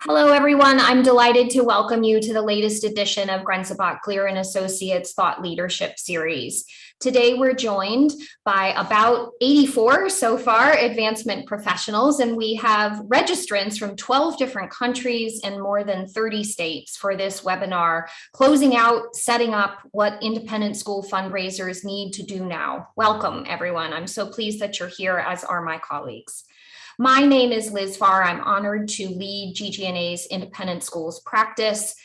Hello, everyone. I'm delighted to welcome you to the latest edition of Grenzebach Gleer and Associates Thought Leadership Series. Today, we're joined by about 84 so far advancement professionals, and we have registrants from 12 different countries and more than 30 states for this webinar, closing out, setting up what independent school fundraisers need to do now. Welcome, everyone. I'm so pleased that you're here, as are my colleagues. My name is Liz Farr. I'm honored to lead GGNA's independent schools practice.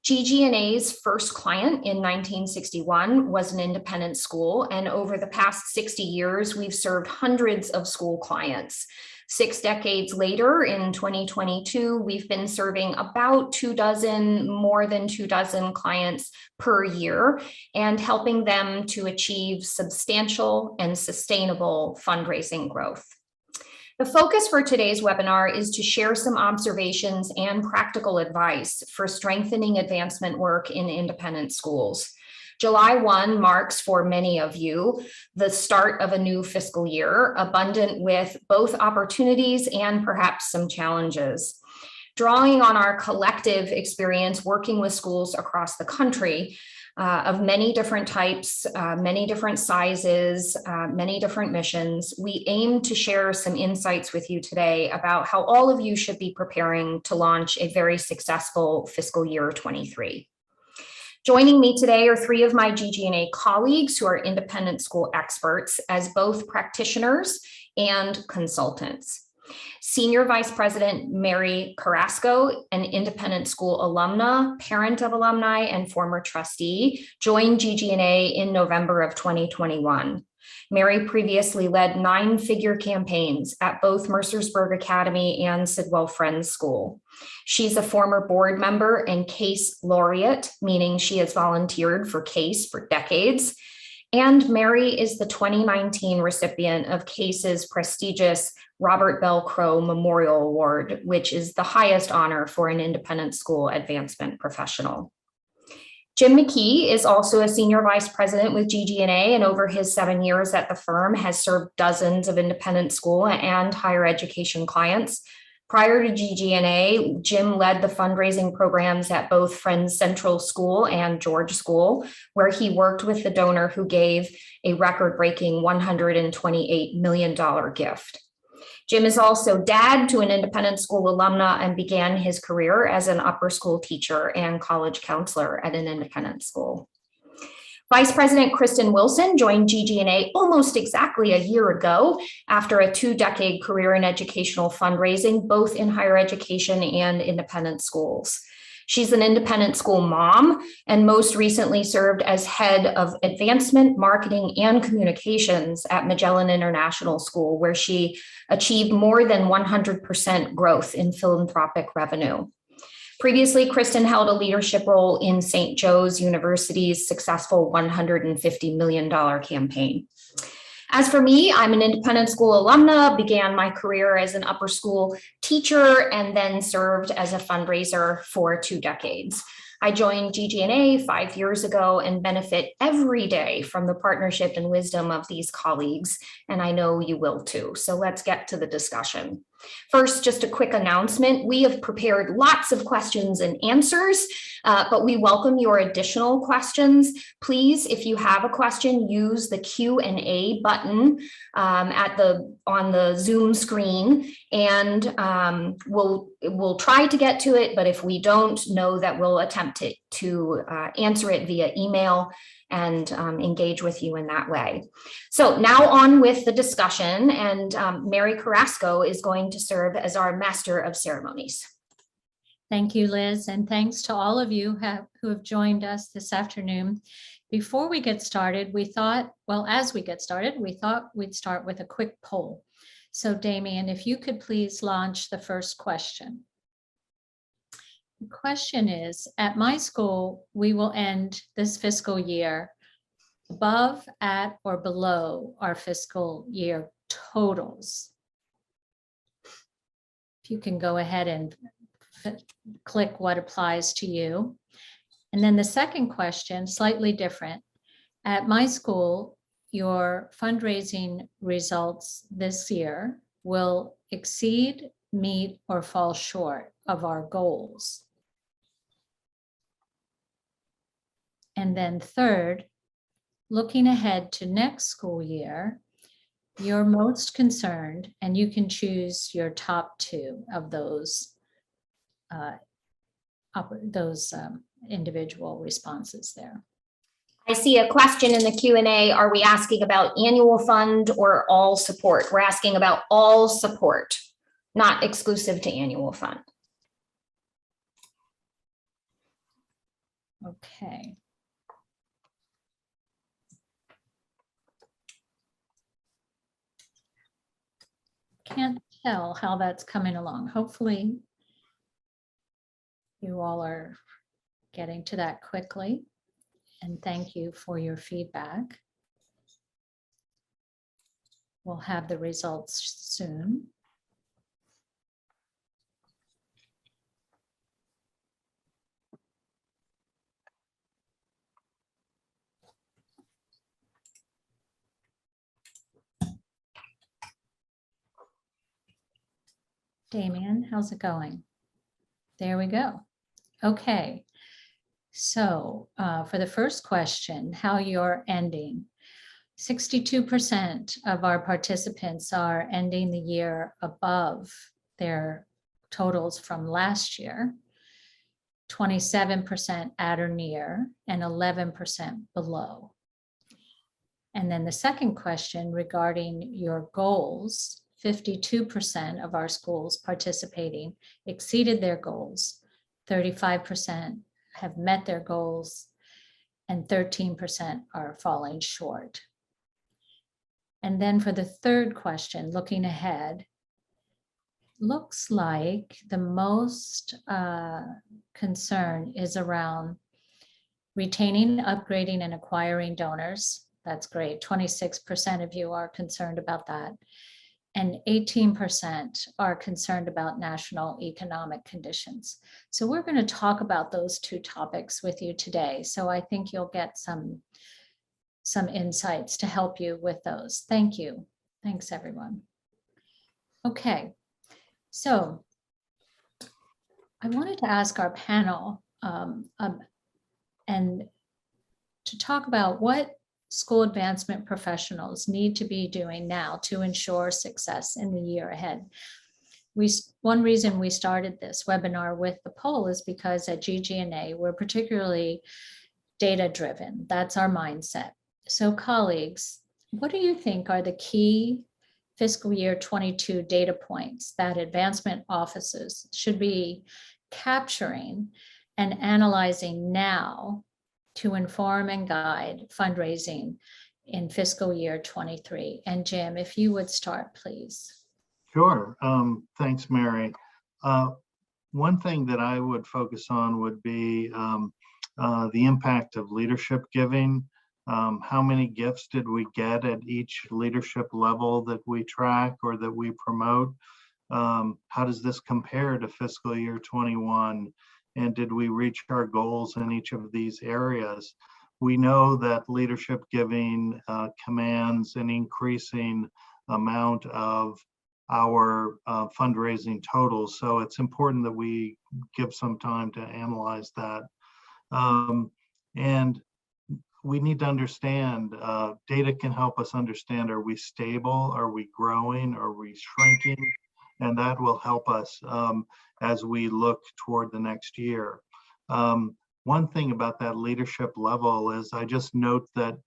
GGNA's first client in 1961 was an independent school, and over the past 60 years, we've served hundreds of school clients. 6 decades later, in 2022, we've been serving about more than 24 clients per year and helping them to achieve substantial and sustainable fundraising growth. The focus for today's webinar is to share some observations and practical advice for strengthening advancement work in independent schools. July 1 marks for many of you the start of a new fiscal year, abundant with both opportunities and perhaps some challenges. Drawing on our collective experience working with schools across the country, of many different types, many different sizes, many different missions, we aim to share some insights with you today about how all of you should be preparing to launch a very successful fiscal year 23. Joining me today are 3 of my GGNA colleagues who are independent school experts as both practitioners and consultants. Senior Vice President Mary Carrasco, an independent school alumna, parent of alumni, and former trustee, joined GGNA in November of 2021. Mary previously led 9-figure campaigns at both Mercersburg Academy and Sidwell Friends School. She's a former board member and CASE laureate, meaning she has volunteered for CASE for decades. And Mary is the 2019 recipient of CASE's prestigious Robert Bell Crow Memorial Award, which is the highest honor for an independent school advancement professional. Jim McKee is also a senior vice president with GGNA, and over his 7 years at the firm has served dozens of independent school and higher education clients. Prior to GGNA, Jim led the fundraising programs at both Friends Central School and George School, where he worked with the donor who gave a record-breaking $128 million gift. Jim is also dad to an independent school alumna and began his career as an upper school teacher and college counselor at an independent school. Vice President Kristen Wilson joined GGNA almost exactly a year ago after a 2-decade career in educational fundraising, both in higher education and independent schools. She's an independent school mom and most recently served as head of advancement, marketing, and communications at Magellan International School, where she achieved more than 100% growth in philanthropic revenue. Previously, Kristen held a leadership role in St. Joe's University's successful $150 million campaign. As for me, I'm an independent school alumna, began my career as an upper school teacher, and then served as a fundraiser for 2 decades. I joined GGNA 5 years ago and benefit every day from the partnership and wisdom of these colleagues, and I know you will too. So let's get to the discussion. First, just a quick announcement. We have prepared lots of questions and answers, but we welcome your additional questions. Please, if you have a question, use the Q&A button on the Zoom screen, and we'll try to get to it, but if we don't, know that we'll attempt to answer it via email and engage with you in that way. So now on with the discussion, and Mary Carrasco is going to serve as our Master of Ceremonies. Thank you, Liz, and thanks to all of you who have joined us this afternoon. Before we get started, we thought we'd start with a quick poll. So Damien, if you could please launch the first question. The question is, at my school, we will end this fiscal year above, at, or below our fiscal year totals. If you can go ahead and click what applies to you. And then the second question, slightly different. At my school, your fundraising results this year will exceed, meet or fall short of our goals? And then third, looking ahead to next school year, you're most concerned, and you can choose your top two of those individual responses there. I see a question in the Q&A. Are we asking about annual fund or all support? We're asking about all support, not exclusive to annual fund. Okay. Can't tell how that's coming along. Hopefully you all are getting to that quickly, and thank you for your feedback. We'll have the results soon. Damien, how's it going? There we go. Okay. So for the first question, how you're ending. 62% of our participants are ending the year above their totals from last year, 27% at or near, and 11% below. And then the second question regarding your goals, 52% of our schools participating exceeded their goals, 35% have met their goals, and 13% are falling short. And then for the third question, looking ahead, looks like the most concern is around retaining, upgrading, and acquiring donors. That's great. 26% of you are concerned about that. And 18% are concerned about national economic conditions. So we're going to talk about those two topics with you today. So I think you'll get some insights to help you with those. Thank you. Thanks, everyone. Okay, so I wanted to ask our panel and to talk about what school advancement professionals need to be doing now to ensure success in the year ahead. One reason we started this webinar with the poll is because at GGNA, we're particularly data-driven. That's our mindset. So colleagues, what do you think are the key fiscal year 22 data points that advancement offices should be capturing and analyzing now to inform and guide fundraising in fiscal year 23? And Jim, if you would start, please. Sure. Thanks, Mary. One thing that I would focus on would be the impact of leadership giving. How many gifts did we get at each leadership level that we track or that we promote? How does this compare to fiscal year 21? And did we reach our goals in each of these areas? We know that leadership giving commands an increasing amount of our fundraising totals. So it's important that we give some time to analyze that. And we need to understand, data can help us understand, are we stable? Are we growing? Are we shrinking? And that will help us as we look toward the next year. One thing about that leadership level is I just note that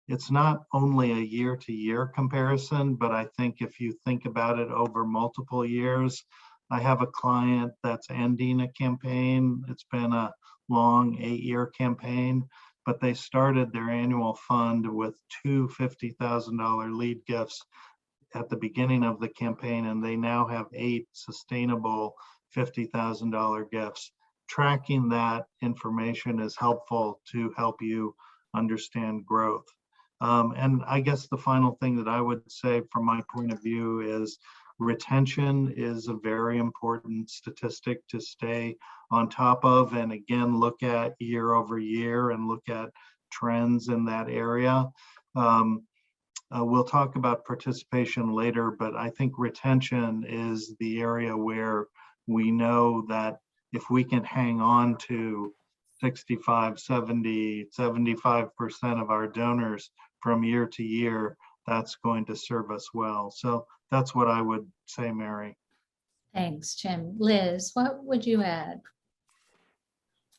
it's not only a year-to-year comparison, but I think if you think about it over multiple years, I have a client that's ending a campaign. It's been a long 8-year campaign, but they started their annual fund with two $50,000 lead gifts at the beginning of the campaign, and they now have 8 sustainable $50,000 gifts. Tracking that information is helpful to help you understand growth. And I guess the final thing that I would say from my point of view is retention is a very important statistic to stay on top of, and again, look at year over year and look at trends in that area. We'll talk about participation later, but I think retention is the area where we know that if we can hang on to 65, 70, 75% of our donors from year to year, that's going to serve us well. So that's what I would say, Mary. Thanks, Jim. Liz, what would you add?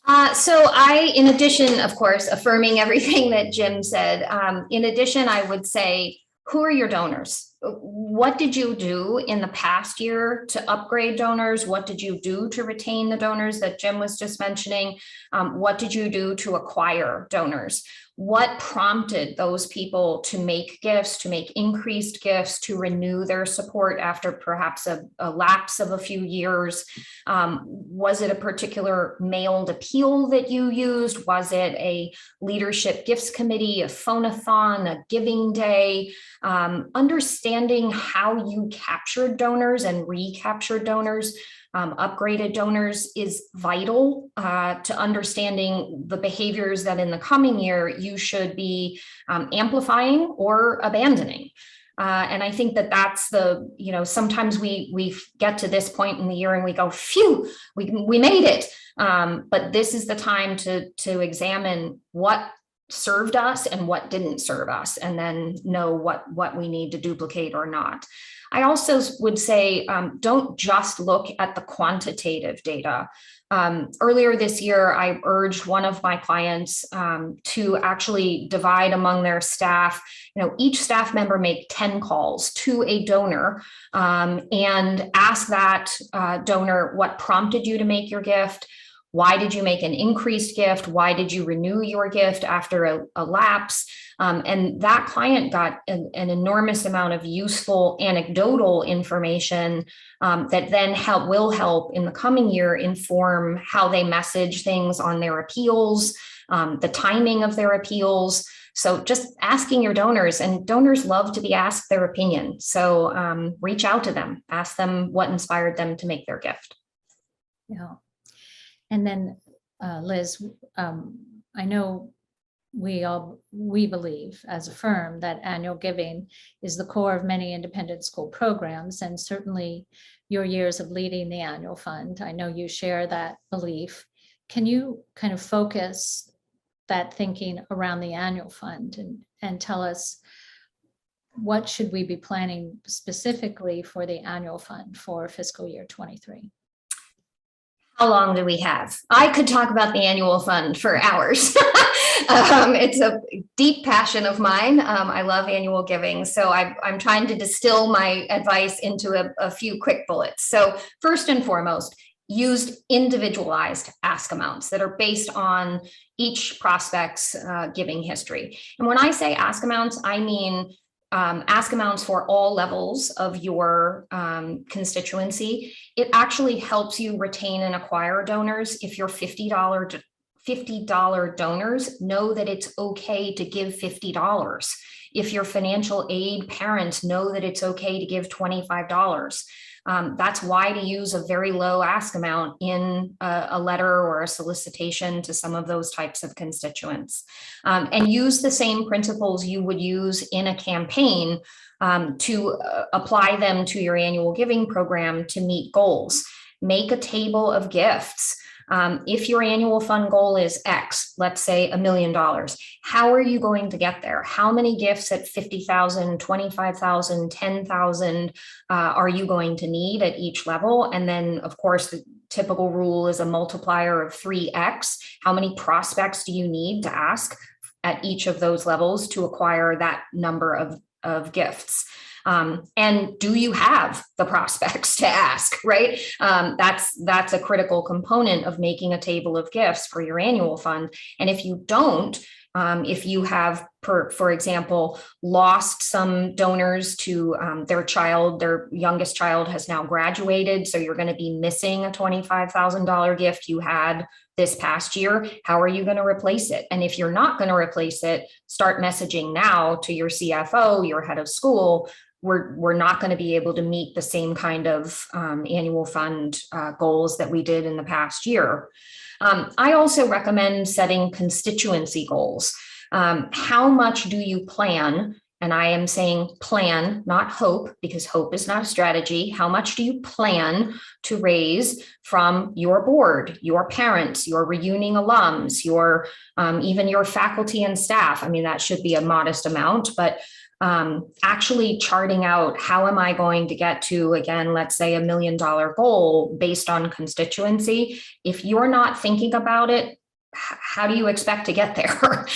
In addition, of course, affirming everything that Jim said, in addition, I would say, who are your donors? What did you do in the past year to upgrade donors? What did you do to retain the donors that Jim was just mentioning? What did you do to acquire donors? What prompted those people to make gifts, to make increased gifts, to renew their support after perhaps a lapse of a few years? Was it a particular mailed appeal that you used? Was it a leadership gifts committee, a phone-a-thon, a giving day? Understanding how you captured donors and recaptured donors, upgraded donors is vital to understanding the behaviors that in the coming year you should be amplifying or abandoning. And I think that that's the, sometimes we get to this point in the year and we go, phew, we made it. But this is the time to examine what served us and what didn't serve us, and then know what we need to duplicate or not. I also would say, don't just look at the quantitative data. Earlier this year, I urged one of my clients to actually divide among their staff, each staff member make 10 calls to a donor and ask that donor, what prompted you to make your gift? Why did you make an increased gift? Why did you renew your gift after a lapse? And that client got an enormous amount of useful anecdotal information that then will help in the coming year inform how they message things on their appeals, the timing of their appeals. So just asking your donors, and donors love to be asked their opinion. So reach out to them, ask them what inspired them to make their gift. Yeah. And then Liz, I know we believe as a firm that annual giving is the core of many independent school programs, and certainly your years of leading the annual fund, I know you share that belief. Can you kind of focus that thinking around the annual fund and tell us what should we be planning specifically for the annual fund for fiscal year 23? How long do we have? I could talk about the annual fund for hours. It's a deep passion of mine. I love annual giving. So I'm trying to distill my advice into a few quick bullets. So first and foremost, used individualized ask amounts that are based on each prospect's giving history. And when I say ask amounts, I mean ask amounts for all levels of your constituency. It actually helps you retain and acquire donors. If you're $50 donors, know that it's okay to give $50. If your financial aid parents, know that it's okay to give $25. That's why to use a very low ask amount in a letter or a solicitation to some of those types of constituents. And use the same principles you would use in a campaign to apply them to your annual giving program to meet goals. Make a table of gifts. If your annual fund goal is X, let's say $1 million, how are you going to get there? How many gifts at 50,000, 25,000, 10,000 are you going to need at each level? And then, of course, the typical rule is a multiplier of 3X. How many prospects do you need to ask at each of those levels to acquire that number of gifts? And do you have the prospects to ask, right? That's a critical component of making a table of gifts for your annual fund. And if you don't, if you have, for example, lost some donors to their youngest child has now graduated, so you're going to be missing a $25,000 gift you had this past year, how are you going to replace it? And if you're not going to replace it, start messaging now to your CFO, your head of school. We're not going to be able to meet the same kind of annual fund goals that we did in the past year. I also recommend setting constituency goals. How much do you plan and I am saying plan, not hope, because hope is not a strategy. How much do you plan to raise from your board, your parents, your reuniting alums, your even your faculty and staff? I mean, that should be a modest amount, but actually charting out how am I going to get to, again, let's say $1 million goal based on constituency. If you're not thinking about it, how do you expect to get there?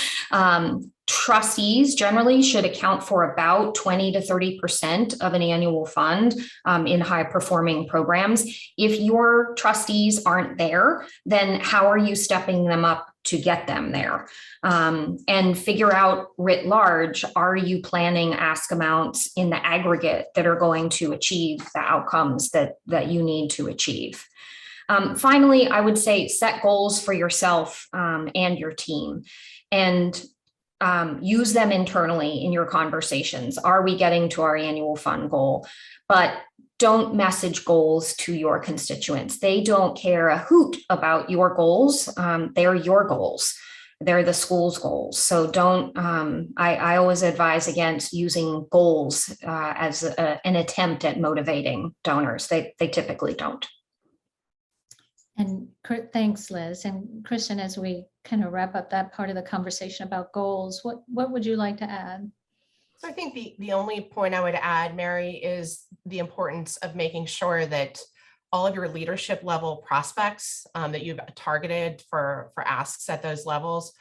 Trustees generally should account for about 20 to 30% of an annual fund in high performing programs. If your trustees aren't there, then how are you stepping them up to get them there? And figure out writ large, are you planning ask amounts in the aggregate that are going to achieve the outcomes that you need to achieve? Finally, I would say set goals for yourself and your team, and use them internally in your conversations. Are we getting to our annual fund goal? But don't message goals to your constituents. They don't care a hoot about your goals. They're your goals. They're the school's goals. So don't, I always advise against using goals as an attempt at motivating donors. They typically don't. And thanks, Liz. And Kristen, as we kind of wrap up that part of the conversation about goals, what would you like to add? So I think the only point I would add, Mary, is the importance of making sure that all of your leadership level prospects that you've targeted for asks at those levels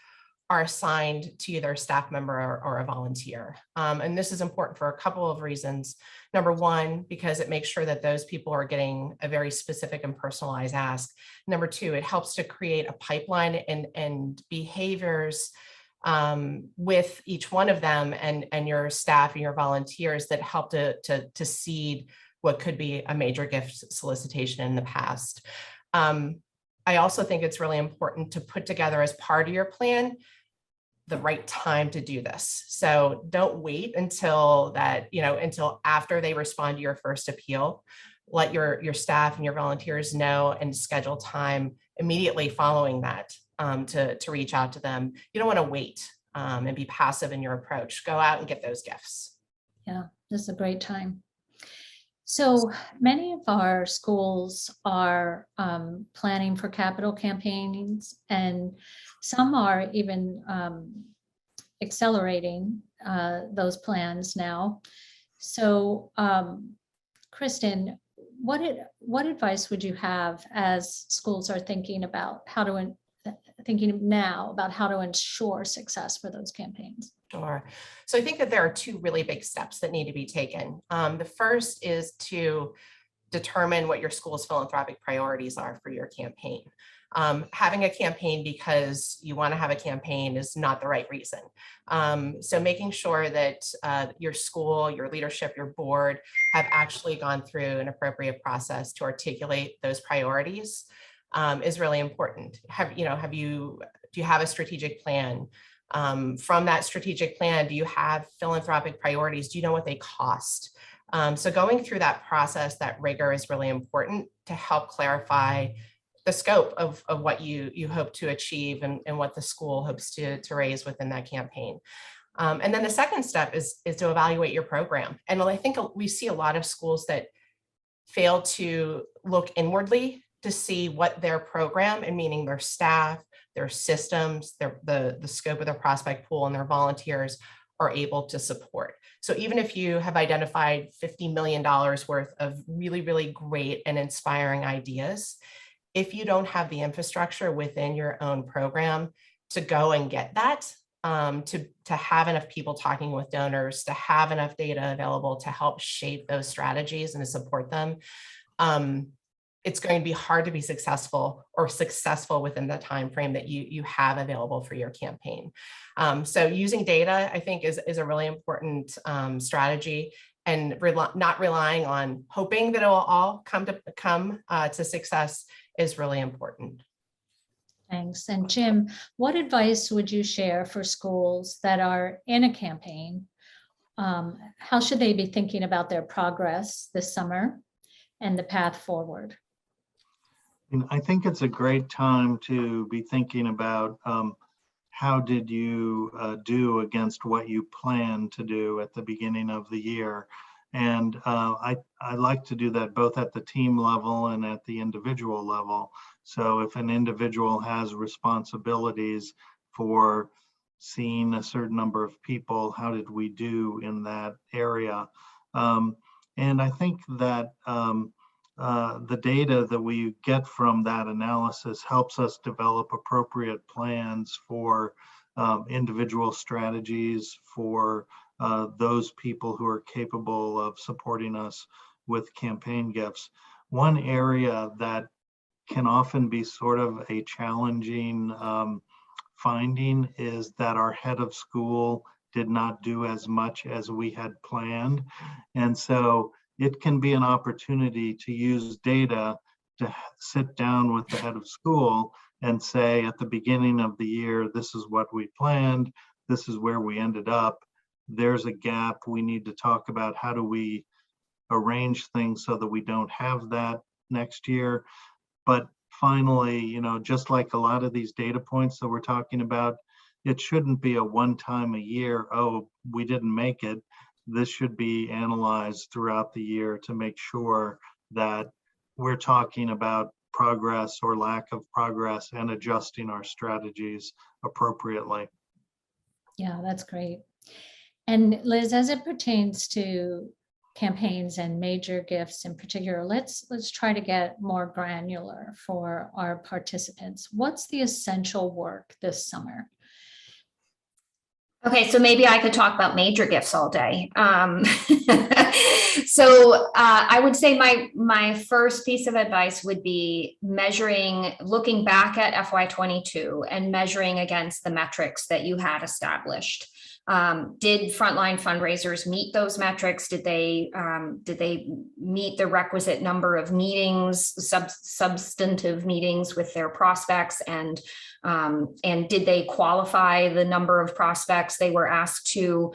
are assigned to either a staff member or a volunteer. And this is important for a couple of reasons. Number one, because it makes sure that those people are getting a very specific and personalized ask. Number two, it helps to create a pipeline and behaviors with each one of them and your staff and your volunteers that help to seed what could be a major gift solicitation in the past. I also think it's really important to put together as part of your plan the right time to do this. So don't wait until until after they respond to your first appeal. Let your staff and your volunteers know and schedule time immediately following that to reach out to them. You don't want to wait and be passive in your approach. Go out and get those gifts. Yeah, this is a great time. So many of our schools are planning for capital campaigns, and some are even accelerating those plans now. So, Kristen, what advice would you have as schools are thinking about how to ensure success for those campaigns? Sure. So I think that there are two really big steps that need to be taken. The first is to determine what your school's philanthropic priorities are for your campaign. Having a campaign because you want to have a campaign is not the right reason. So making sure that your school, your leadership, your board have actually gone through an appropriate process to articulate those priorities is really important. Do you have a strategic plan? From that strategic plan, do you have philanthropic priorities? Do you know what they cost? So going through that process, that rigor is really important to help clarify the scope of what you hope to achieve and what the school hopes to raise within that campaign. And then the second step is to evaluate your program. And I think we see a lot of schools that fail to look inwardly to see what their program, and meaning their staff, their systems, the scope of their prospect pool and their volunteers are able to support. So even if you have identified $50 million worth of really, really great and inspiring ideas, if you don't have the infrastructure within your own program to go and get that, to have enough people talking with donors, to have enough data available to help shape those strategies and to support them, it's going to be hard to be successful within the time frame that you have available for your campaign. So using data, I think, is a really important strategy, and not relying on hoping that it will all come to success is really important. Thanks. And Jim, what advice would you share for schools that are in a campaign? How should they be thinking about their progress this summer and the path forward? I think it's a great time to be thinking about how did you do against what you planned to do at the beginning of the year? And I like to do that both at the team level and at the individual level. So if an individual has responsibilities for seeing a certain number of people, how did we do in that area? And I think that the data that we get from that analysis helps us develop appropriate plans for individual strategies for those people who are capable of supporting us with campaign gifts. One area that can often be sort of a challenging finding is that our head of school did not do as much as we had planned. And so it can be an opportunity to use data to sit down with the head of school and say at the beginning of the year, this is what we planned, this is where we ended up, there's a gap, we need to talk about how do we arrange things so that we don't have that next year. But finally, you know, just like a lot of these data points that we're talking about, it shouldn't be a one time a year, oh, we didn't make it. This should be analyzed throughout the year to make sure that we're talking about progress or lack of progress and adjusting our strategies appropriately. Yeah, that's great. And Liz, as it pertains to campaigns and major gifts in particular, let's try to get more granular for our participants. What's the essential work this summer? Okay, so maybe I could talk about major gifts all day. So I would say my first piece of advice would be looking back at FY22 and measuring against the metrics that you had established. Did frontline fundraisers meet those metrics? Did they meet the requisite number of meetings, substantive meetings with their prospects, and did they qualify the number of prospects they were asked to?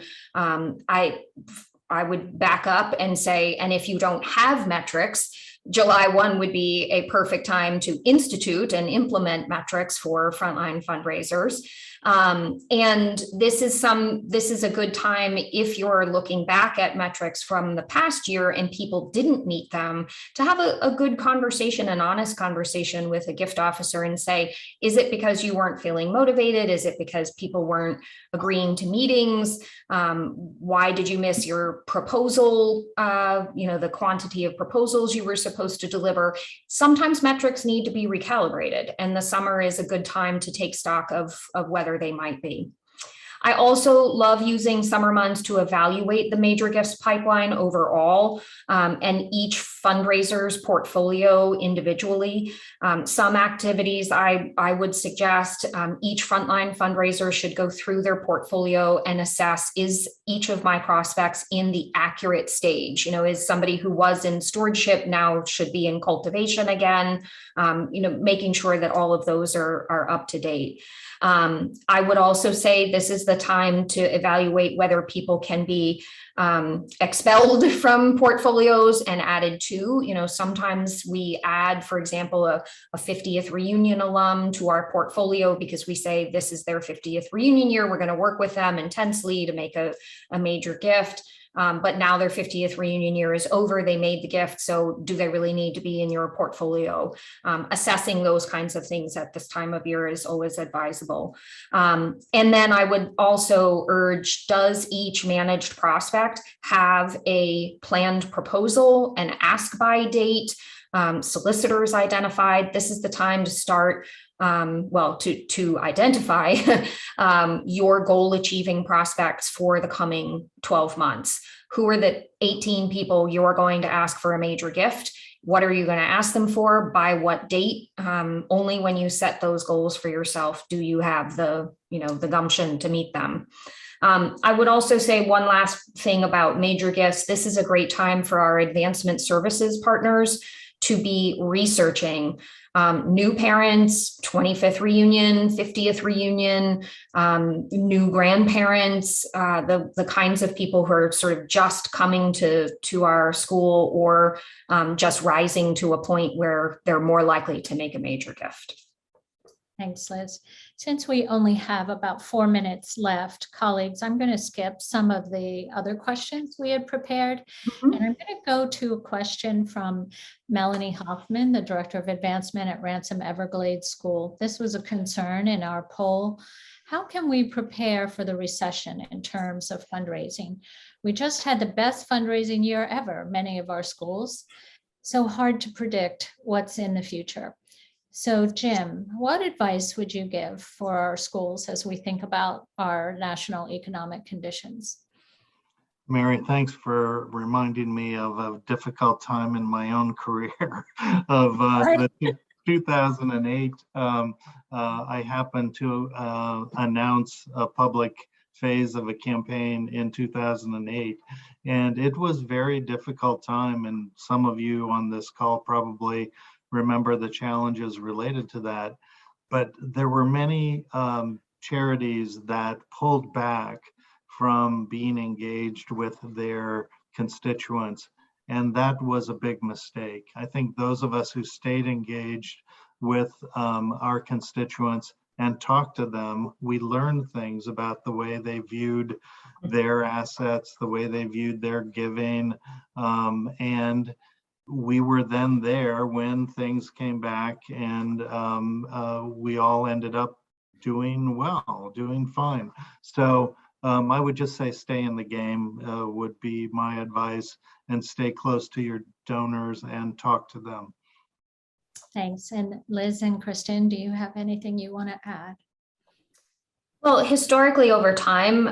I would back up and say, and if you don't have metrics, July 1 would be a perfect time to institute and implement metrics for frontline fundraisers. And this is a good time if you're looking back at metrics from the past year and people didn't meet them, to have a good conversation, an honest conversation with a gift officer and say, is it because you weren't feeling motivated? Is it because people weren't agreeing to meetings? Why did you miss your proposal? The quantity of proposals you were supposed to deliver. Sometimes metrics need to be recalibrated, and the summer is a good time to take stock of whether they might be. I also love using summer months to evaluate the major gifts pipeline overall, and each fundraiser's portfolio individually. Some activities I would suggest each frontline fundraiser should go through their portfolio and assess, is each of my prospects in the accurate stage? Is somebody who was in stewardship now should be in cultivation again? Making sure that all of those are up to date. I would also say this is the time to evaluate whether people can be expelled from portfolios and added to. Sometimes we add, for example, a 50th reunion alum to our portfolio because we say this is their 50th reunion year. We're going to work with them intensely to make a major gift. But now their 50th reunion year is over, they made the gift, so do they really need to be in your portfolio? Assessing those kinds of things at this time of year is always advisable. And then I would also urge, does each managed prospect have a planned proposal, an ask by date, solicitors identified? This is the time to start to identify your goal achieving prospects for the coming 12 months. Who are the 18 people you're going to ask for a major gift? What are you going to ask them for? By what date? Only when you set those goals for yourself do you have the gumption to meet them. I would also say one last thing about major gifts. This is a great time for our advancement services partners to be researching new parents, 25th reunion, 50th reunion, new grandparents, the kinds of people who are sort of just coming to our school or just rising to a point where they're more likely to make a major gift. Thanks, Liz. Since we only have about 4 minutes left, colleagues, I'm going to skip some of the other questions we had prepared. Mhm. And I'm going to go to a question from Melanie Hoffman, the Director of Advancement at Ransom Everglades School. This was a concern in our poll. How can we prepare for the recession in terms of fundraising? We just had the best fundraising year ever, many of our schools. So hard to predict what's in the future. So Jim, what advice would you give for our schools as we think about our national economic conditions? Mary, thanks for reminding me of a difficult time in my own career of the 2008. I happened to announce a public phase of a campaign in 2008, and it was very difficult time. And some of you on this call probably remember the challenges related to that. But there were many charities that pulled back from being engaged with their constituents. And that was a big mistake. I think those of us who stayed engaged with our constituents and talked to them, we learned things about the way they viewed their assets, the way they viewed their giving. And we were then there when things came back, and we all ended up doing well, doing fine. So I would just say stay in the game would be my advice, and stay close to your donors and talk to them. Thanks. And Liz and Kristen, do you have anything you want to add? Well, historically over time,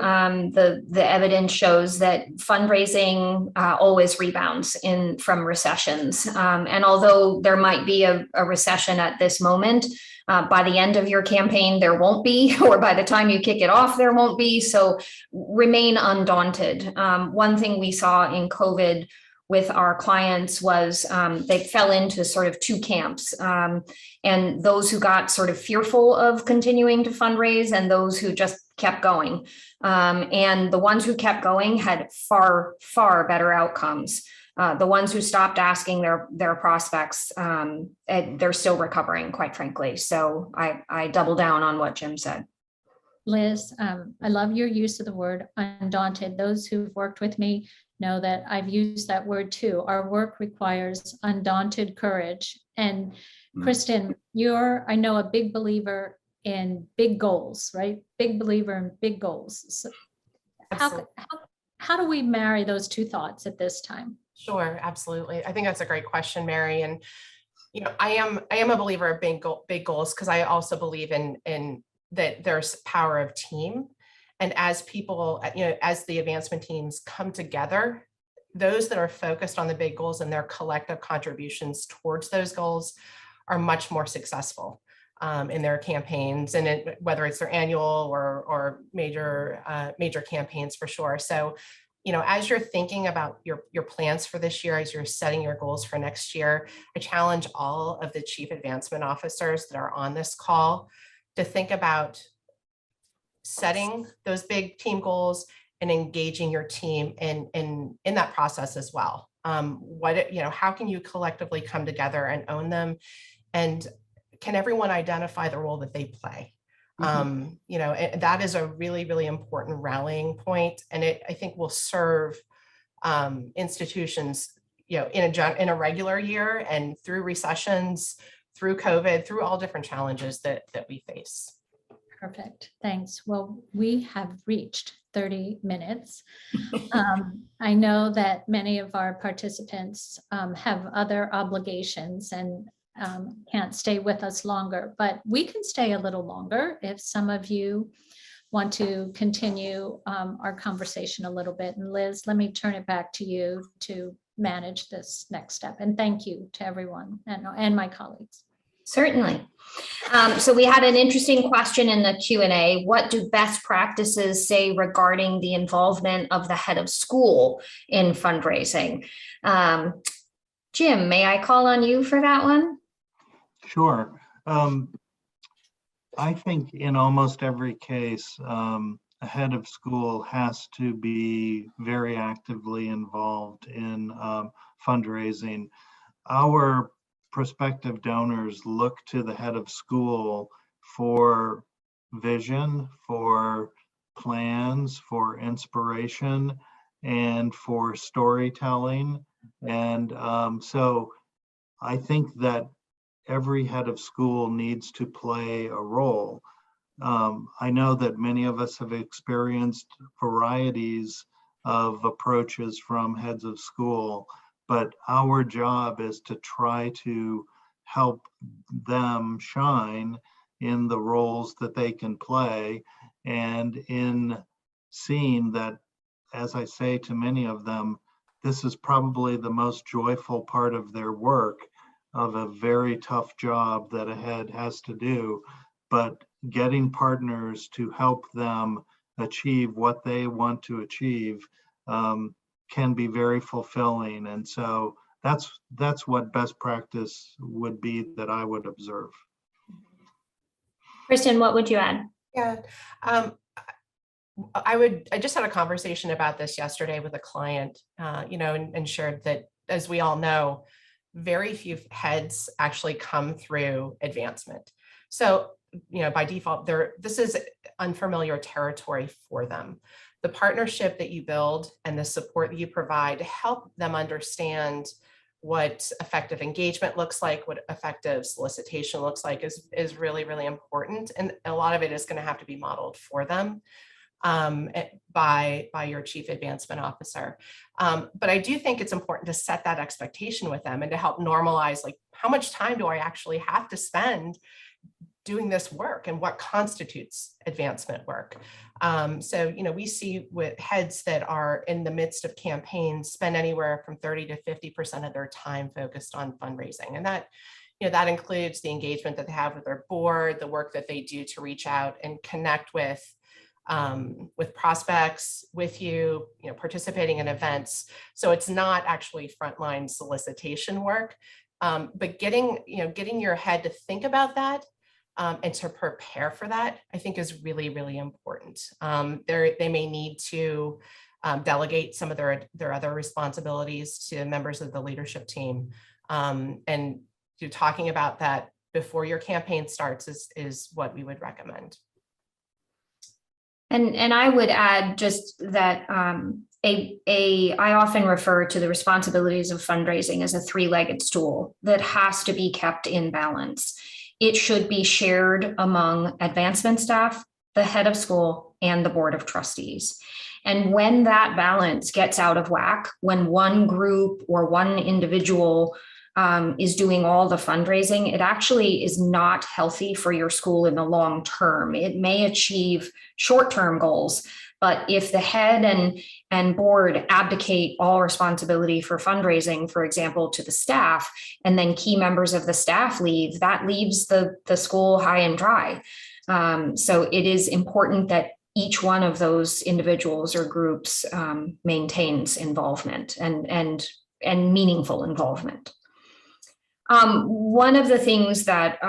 the evidence shows that fundraising always rebounds from recessions. And although there might be a recession at this moment, by the end of your campaign, there won't be, or by the time you kick it off, there won't be. So remain undaunted. One thing we saw in COVID with our clients was they fell into sort of two camps, and those who got sort of fearful of continuing to fundraise and those who just kept going. And the ones who kept going had far, far better outcomes. The ones who stopped asking their prospects, they're still recovering, quite frankly. So I double down on what Jim said. Liz, I love your use of the word undaunted. Those who've worked with me know that I've used that word too. Our work requires undaunted courage. And Kristen, you're, I know, a big believer in big goals, right? Big believer in big goals. So how do we marry those two thoughts at this time? Sure, absolutely. I think that's a great question, Mary. And I am a believer of big goals, because I also believe in that there's power of team. And as people, as the advancement teams come together, those that are focused on the big goals and their collective contributions towards those goals are much more successful in their campaigns, and whether it's their annual or major campaigns, for sure. So, as you're thinking about your plans for this year, as you're setting your goals for next year, I challenge all of the chief advancement officers that are on this call to think about setting those big team goals and engaging your team in that process as well. How can you collectively come together and own them? And can everyone identify the role that they play? That is a really, really important rallying point. And I think will serve institutions, in a regular year and through recessions, through COVID, through all different challenges that we face. Perfect. Thanks. Well, we have reached 30 minutes. I know that many of our participants have other obligations and can't stay with us longer, but we can stay a little longer if some of you want to continue our conversation a little bit. And Liz, let me turn it back to you to manage this next step. And thank you to everyone and my colleagues. Certainly. So we had an interesting question in the Q&A. What do best practices say regarding the involvement of the head of school in fundraising? Jim, may I call on you for that one? Sure. I think in almost every case, a head of school has to be very actively involved in fundraising. Our prospective donors look to the head of school for vision, for plans, for inspiration, and for storytelling. And so I think that every head of school needs to play a role. I know that many of us have experienced varieties of approaches from heads of school, but our job is to try to help them shine in the roles that they can play, and in seeing that, as I say to many of them, this is probably the most joyful part of their work, of a very tough job that a head has to do, but getting partners to help them achieve what they want to achieve can be very fulfilling. And so that's what best practice would be that I would observe. Kristen, what would you add? Yeah. I just had a conversation about this yesterday with a client, and shared that, as we all know, very few heads actually come through advancement. So, by default, this is unfamiliar territory for them. The partnership that you build and the support that you provide to help them understand what effective engagement looks like, what effective solicitation looks like is really, really important. And a lot of it is going to have to be modeled for them by your chief advancement officer. But I do think it's important to set that expectation with them and to help normalize, like, how much time do I actually have to spend doing this work and what constitutes advancement work. So, we see with heads that are in the midst of campaigns spend anywhere from 30 to 50% of their time focused on fundraising. And that, that includes the engagement that they have with their board, the work that they do to reach out and connect with prospects, with you, participating in events. So it's not actually frontline solicitation work, but getting your head to think about that and to prepare for that, I think, is really, really important. They may need to delegate some of their other responsibilities to members of the leadership team. And talking about that before your campaign starts is what we would recommend. And I would add just that I often refer to the responsibilities of fundraising as a three-legged stool that has to be kept in balance. It should be shared among advancement staff, the head of school, and the board of trustees. And when that balance gets out of whack, when one group or one individual is doing all the fundraising, it actually is not healthy for your school in the long term. It may achieve short-term goals, but if the head and board abdicate all responsibility for fundraising, for example, to the staff, and then key members of the staff leave, that leaves the school high and dry. So it is important that each one of those individuals or groups maintains involvement and meaningful involvement. One of the things that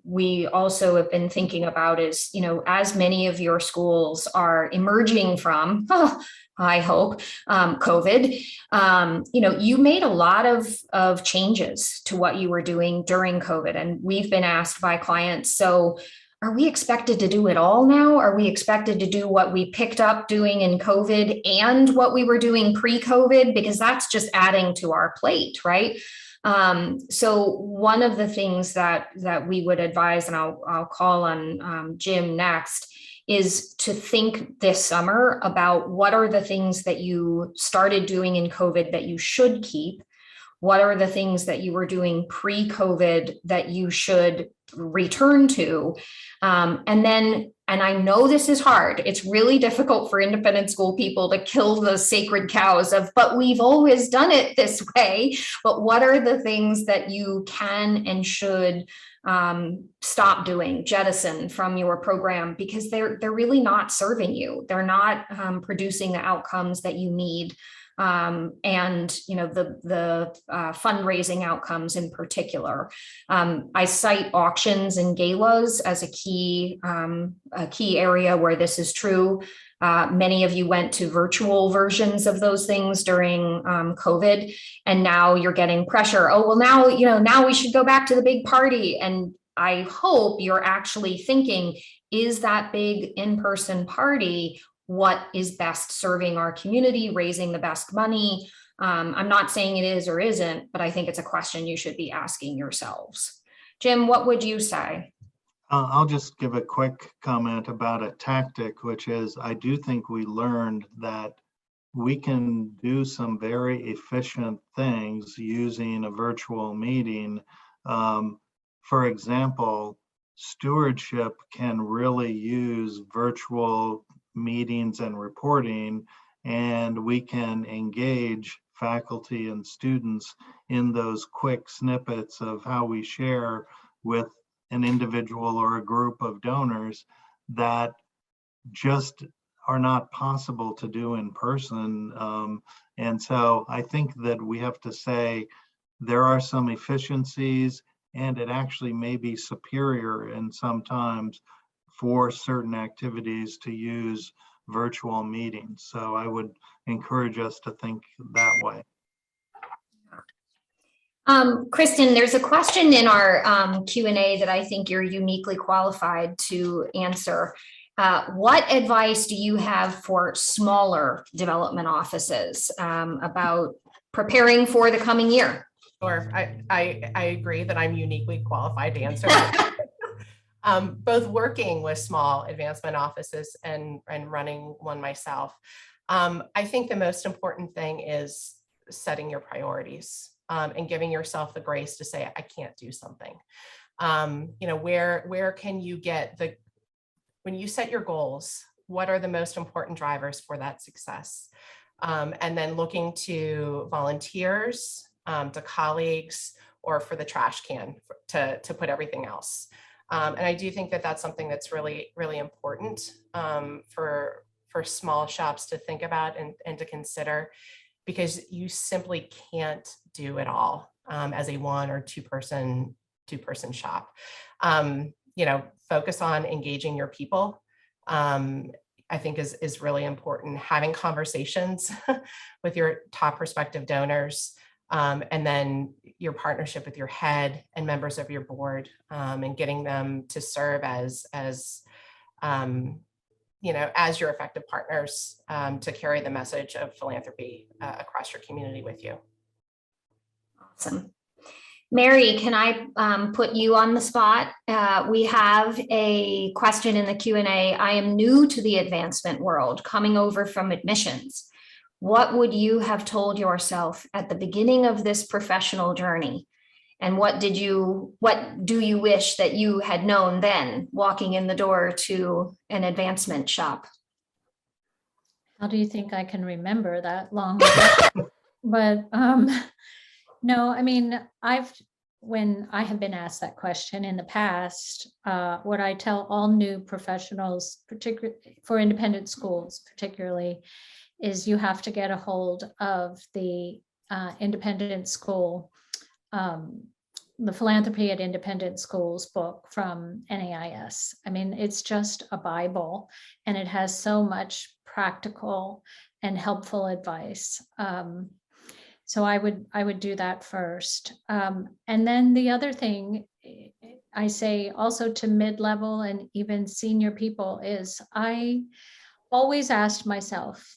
we also have been thinking about is, as many of your schools are emerging from, I hope, COVID, you made a lot of changes to what you were doing during COVID. And we've been asked by clients, so are we expected to do it all now? Are we expected to do what we picked up doing in COVID and what we were doing pre-COVID? Because that's just adding to our plate, right? So one of the things that we would advise, and I'll call on Jim next, is to think this summer about what are the things that you started doing in COVID that you should keep. What are the things that you were doing pre-COVID that you should return to? And I know this is hard. It's really difficult for independent school people to kill the sacred cows of, but we've always done it this way. But what are the things that you can and should stop doing, jettison from your program, because they're really not serving you. They're not producing the outcomes that you need. And the fundraising outcomes in particular. I cite auctions and galas as a key area where this is true. Many of you went to virtual versions of those things during COVID, and now you're getting pressure. Oh, well, now we should go back to the big party. And I hope you're actually thinking, is that big in-person party what is best serving our community, raising the best money? I'm not saying it is or isn't, but I think it's a question you should be asking yourselves. Jim, what would you say? I'll just give a quick comment about a tactic, which is I do think we learned that we can do some very efficient things using a virtual meeting. For example, stewardship can really use virtual meetings and reporting, and we can engage faculty and students in those quick snippets of how we share with an individual or a group of donors that just are not possible to do in person. And so I think that we have to say there are some efficiencies, and it actually may be superior in sometimes for certain activities to use virtual meetings. So I would encourage us to think that way. Kristen, there's a question in our Q&A that I think you're uniquely qualified to answer. What advice do you have for smaller development offices about preparing for the coming year? Sure, I agree that I'm uniquely qualified to answer that. Both working with small advancement offices and running one myself. I think the most important thing is setting your priorities and giving yourself the grace to say, I can't do something. Where can you get when you set your goals, what are the most important drivers for that success? And then looking to volunteers, to colleagues, or for the trash can to put everything else. And I do think that that's something that's really, really important for small shops to think about and to consider, because you simply can't do it all as a 1 or 2 person shop. Focus on engaging your people. I think is really important. Having conversations with your top prospective donors, and then your partnership with your head and members of your board, and getting them to serve as your effective partners to carry the message of philanthropy across your community with you. Awesome. Mary, can I put you on the spot? We have a question in the Q&A. I am new to the advancement world, coming over from admissions. What would you have told yourself at the beginning of this professional journey? And what do you wish that you had known then, walking in the door to an advancement shop? How do you think I can remember that long ago? But no, I mean, when I have been asked that question in the past, what I tell all new professionals, particularly for independent schools, particularly, is you have to get a hold of the independent school, the Philanthropy at Independent Schools book from NAIS. I mean, it's just a Bible, and it has so much practical and helpful advice. So I would do that first. And then the other thing I say also to mid-level and even senior people is I always asked myself,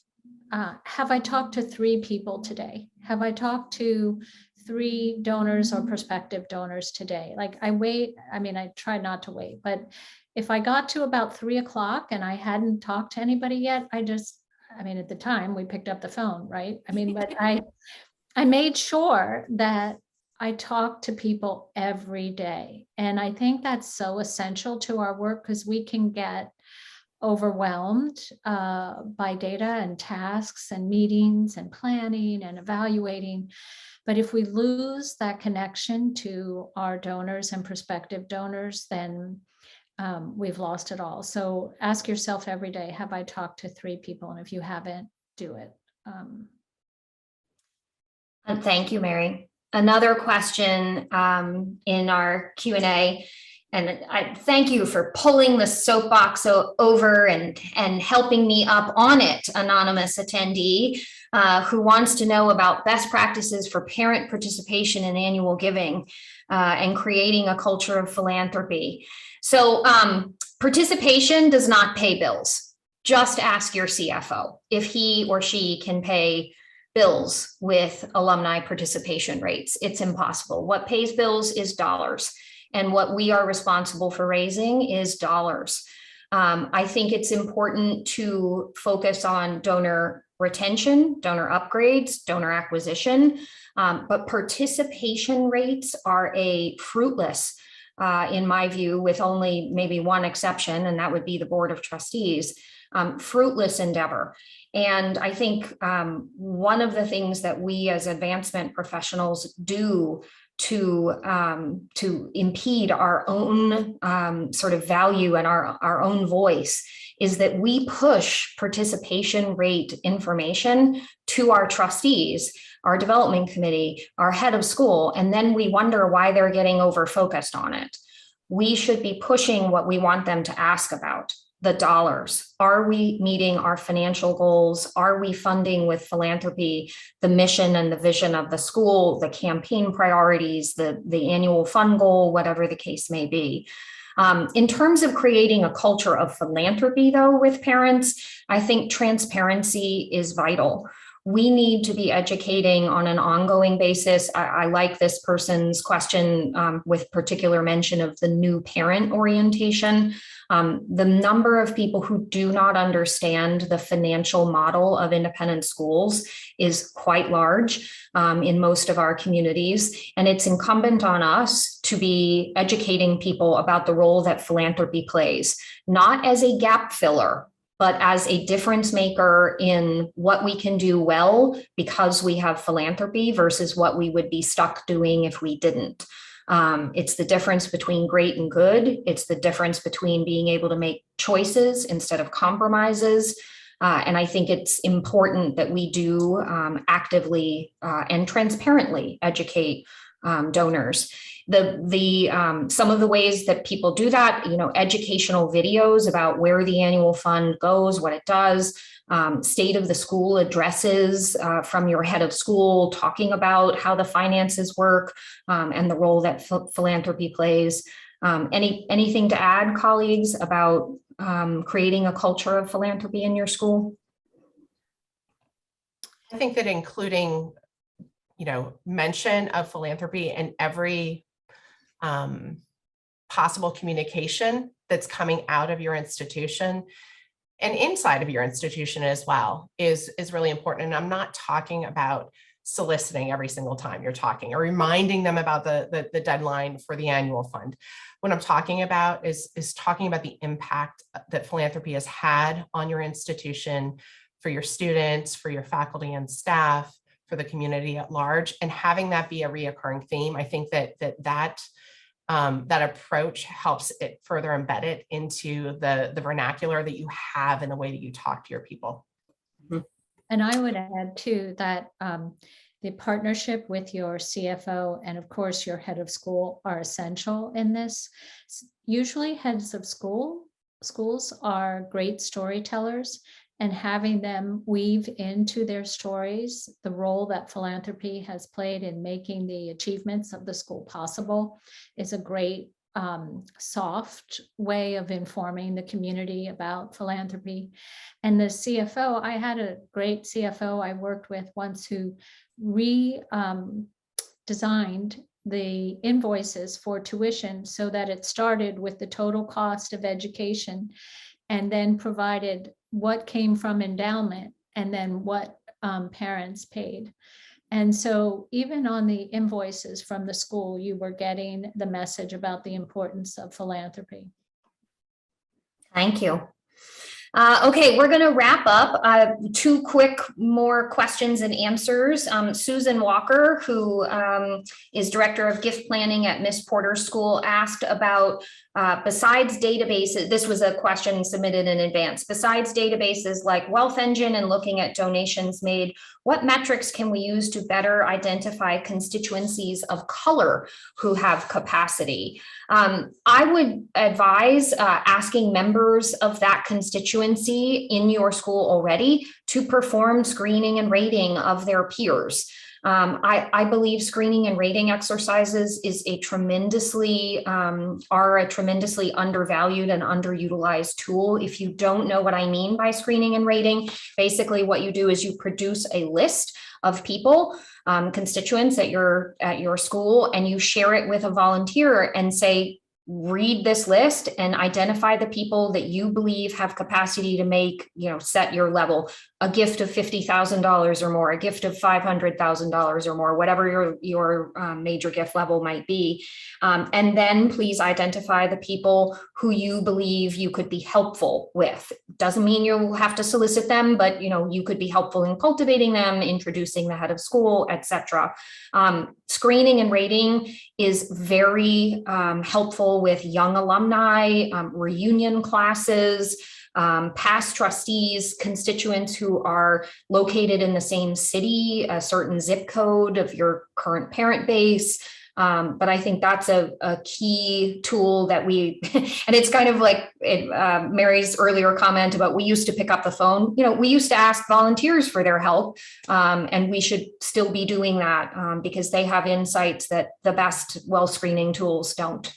have I talked to 3 people today? Have I talked to 3 donors or prospective donors today? Like I try not to wait, but if I got to about 3 o'clock and I hadn't talked to anybody yet, at the time we picked up the phone, right? But I made sure that I talk to people every day. And I think that's so essential to our work, because we can get overwhelmed by data and tasks and meetings and planning and evaluating. But if we lose that connection to our donors and prospective donors, then we've lost it all. So ask yourself every day, have I talked to 3 people? And if you haven't, do it. And thank you, Mary. Another question in our Q&A, and I thank you for pulling the soapbox over and helping me up on it, anonymous attendee. who wants to know about best practices for parent participation in annual giving and creating a culture of philanthropy. So participation does not pay bills. Just ask your CFO if he or she can pay bills with alumni participation rates. It's impossible. What pays bills is dollars. And what we are responsible for raising is dollars. I think it's important to focus on donor retention, donor upgrades, donor acquisition, but participation rates are a fruitless, in my view, with only maybe one exception, and that would be the Board of Trustees, fruitless endeavor. And I think one of the things that we as advancement professionals do to impede our own sort of value and our own voice is that we push participation rate information to our trustees, our development committee, our head of school, and then we wonder why they're getting over focused on it. We should be pushing what we want them to ask about. The dollars. Are we meeting our financial goals? Are we funding with philanthropy the mission and the vision of the school, the campaign priorities, the annual fund goal, whatever the case may be? In terms of creating a culture of philanthropy, though, with parents, I think transparency is vital. We need to be educating on an ongoing basis. I like this person's question with particular mention of the new parent orientation. The number of people who do not understand the financial model of independent schools is quite large in most of our communities. And it's incumbent on us to be educating people about the role that philanthropy plays, not as a gap filler, but as a difference maker in what we can do well because we have philanthropy versus what we would be stuck doing if we didn't. It's the difference between great and good. It's the difference between being able to make choices instead of compromises. And I think it's important that we do actively and transparently educate donors. Some of the ways that people do that, educational videos about where the annual fund goes, what it does, state of the school addresses from your head of school, talking about how the finances work and the role that philanthropy plays. Anything to add, colleagues, about creating a culture of philanthropy in your school? I think that including, mention of philanthropy in every possible communication that's coming out of your institution and inside of your institution as well is really important. And I'm not talking about soliciting every single time you're talking or reminding them about the deadline for the annual fund. What I'm talking about is talking about the impact that philanthropy has had on your institution, for your students, for your faculty and staff, for the community at large, and having that be a reoccurring theme. I think that approach helps it further embed it into the vernacular that you have in the way that you talk to your people. And I would add too that the partnership with your CFO and of course your head of school are essential in this. Usually heads of schools are great storytellers, and having them weave into their stories the role that philanthropy has played in making the achievements of the school possible is a great soft way of informing the community about philanthropy. And the CFO, I had a great CFO I worked with once who designed the invoices for tuition so that it started with the total cost of education and then provided what came from endowment and then what parents paid. And so even on the invoices from the school, you were getting the message about the importance of philanthropy. Thank you. Okay, we're going to wrap up. Two quick more questions and answers. Susan Walker, who is Director of Gift Planning at Miss Porter's School, asked about Besides databases, this was a question submitted in advance. Besides databases like Wealth Engine and looking at donations made, what metrics can we use to better identify constituencies of color who have capacity? I would advise asking members of that constituency in your school already to perform screening and rating of their peers. I believe screening and rating exercises is a tremendously undervalued and underutilized tool. If you don't know what I mean by screening and rating, basically what you do is you produce a list of people, constituents at your school, and you share it with a volunteer and say, read this list and identify the people that you believe have capacity to make, set your level, a gift of $50,000 or more, a gift of $500,000 or more, whatever your major gift level might be. And then please identify the people who you believe you could be helpful with. Doesn't mean you have to solicit them, but you could be helpful in cultivating them, introducing the head of school, etc. Screening and rating is very helpful with young alumni, reunion classes, past trustees, constituents who are located in the same city, a certain zip code of your current parent base. But I think that's a key tool that and it's kind of like Mary's earlier comment about we used to pick up the phone. We used to ask volunteers for their help, and we should still be doing that because they have insights that the best well screening tools don't.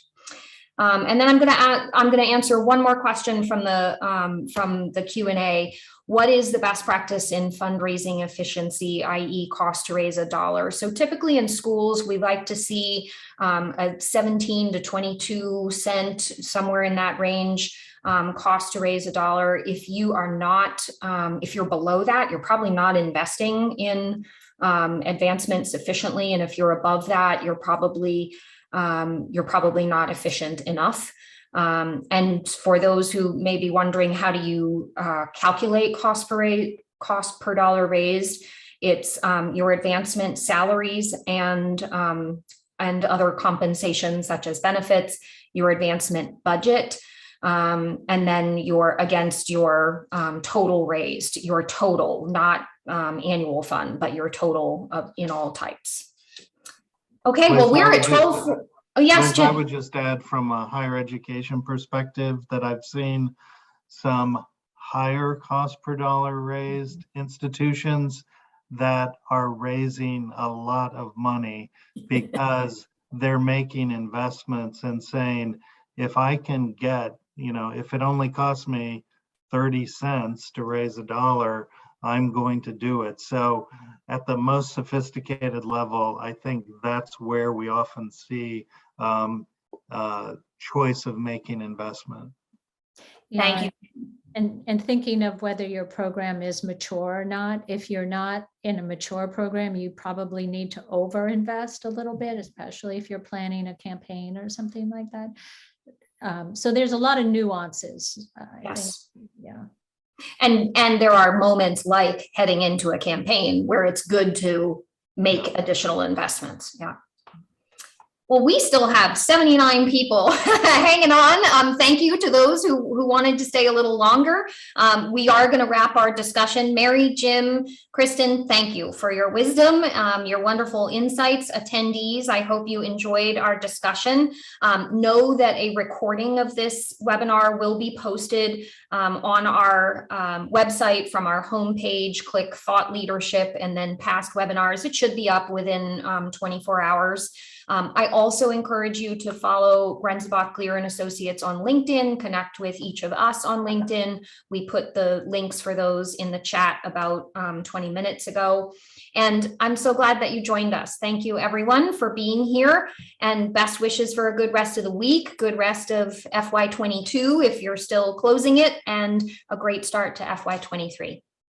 And then I'm going to answer one more question from the Q&A. What is the best practice in fundraising efficiency, i.e. cost to raise $1? So typically in schools, we like to see a 17 to 22 cent, somewhere in that range, cost to raise $1. If you are not, if you're below that, you're probably not investing in advancement sufficiently. And if you're above that, you're probably not efficient enough. And for those who may be wondering, how do you calculate cost per dollar raised? It's your advancement salaries and other compensations such as benefits, your advancement budget, and then against your total raised, your total, not annual fund, but your total in all types. Okay, well, we're at 12. Oh, yes, Liz, Jim. I would just add from a higher education perspective that I've seen some higher cost per dollar raised institutions that are raising a lot of money because they're making investments and saying, if I can get, if it only costs me 30 cents to raise $1, I'm going to do it. So at the most sophisticated level, I think that's where we often see choice of making investment. Thank you. And thinking of whether your program is mature or not. If you're not in a mature program, you probably need to overinvest a little bit, especially if you're planning a campaign or something like that. So there's a lot of nuances. Yes. Yeah. And there are moments like heading into a campaign where it's good to make additional investments. Yeah. Well, we still have 79 people hanging on. Thank you to those who wanted to stay a little longer. We are going to wrap our discussion. Mary, Jim, Kristen, thank you for your wisdom, your wonderful insights. Attendees, I hope you enjoyed our discussion. Know that a recording of this webinar will be posted on our website from our homepage. Click Thought Leadership and then past webinars. It should be up within 24 hours. I also encourage you to follow Grenzebach, Gleer and Associates on LinkedIn, connect with each of us on LinkedIn. We put the links for those in the chat about 20 minutes ago. And I'm so glad that you joined us. Thank you everyone for being here, and best wishes for a good rest of the week, good rest of FY22 if you're still closing it, and a great start to FY23.